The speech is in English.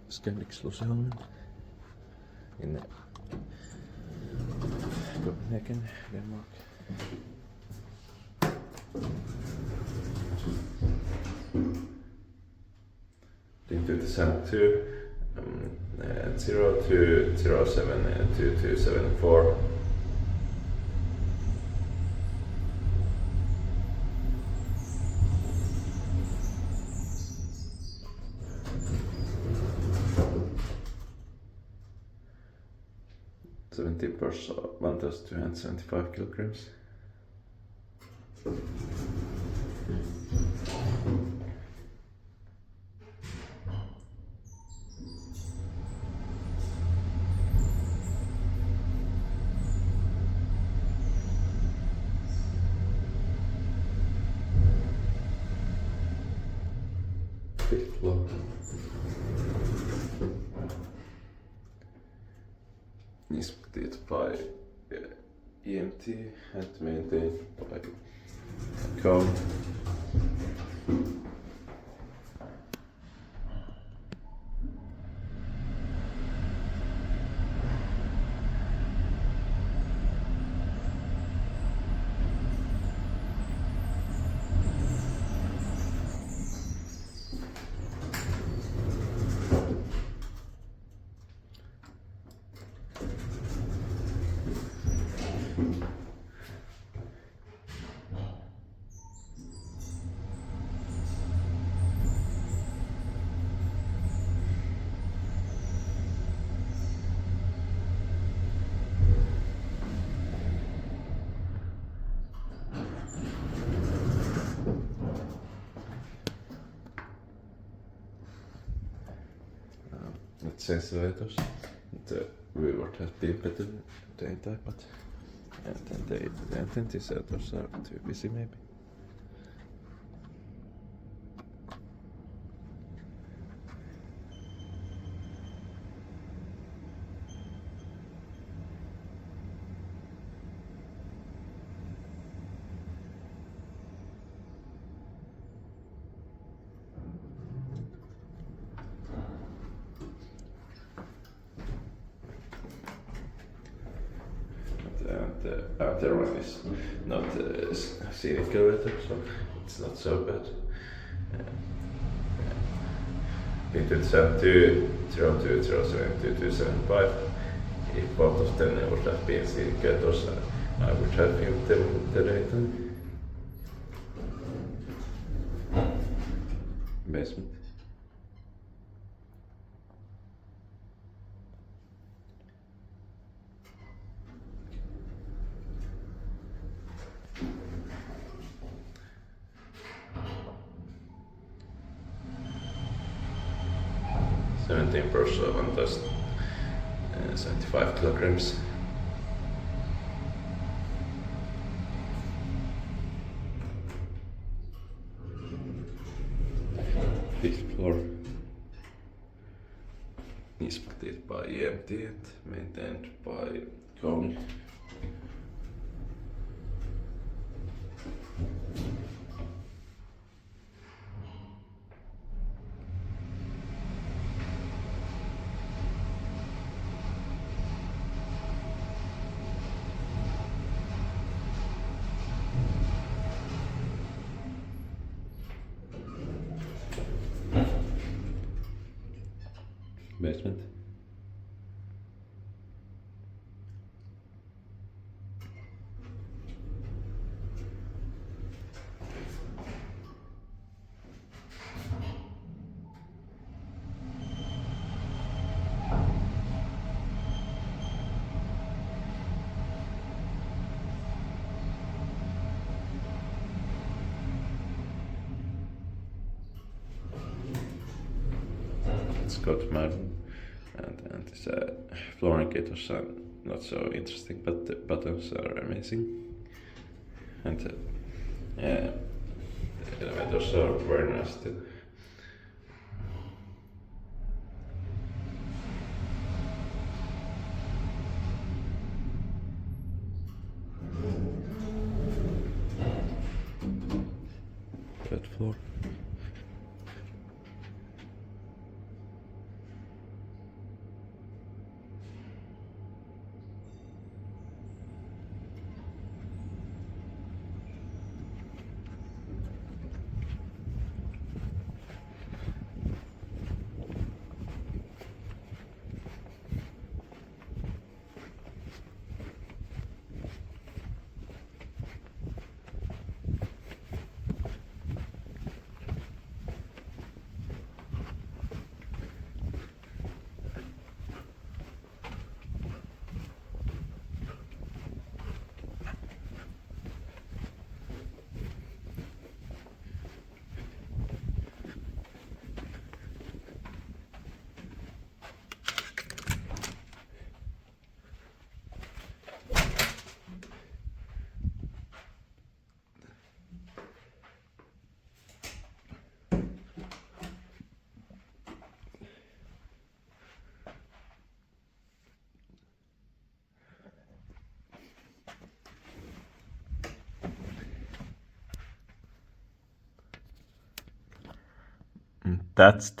Scandic Sluseholmen in Copenhagen, Denmark. Into the center 02072274. Per 1,275 kilograms. Fifth floor. Inspected by EMT and maintained by Com. It says letters. The reward has been better than that, but the antentisators are too busy maybe. The other one is not scenic elevator, so it's not so bad. Pin 2720207275. If both of them would have been scenic elevators, I would have used them the daytime. Basement. Seventeen per 1,075 kilograms. Fifth floor. Inspected by EMT and maintained by Com. Basement. It's got modern and this floor indicators are not so interesting, but the buttons are amazing, and the elevators are very nice too. Third floor. That's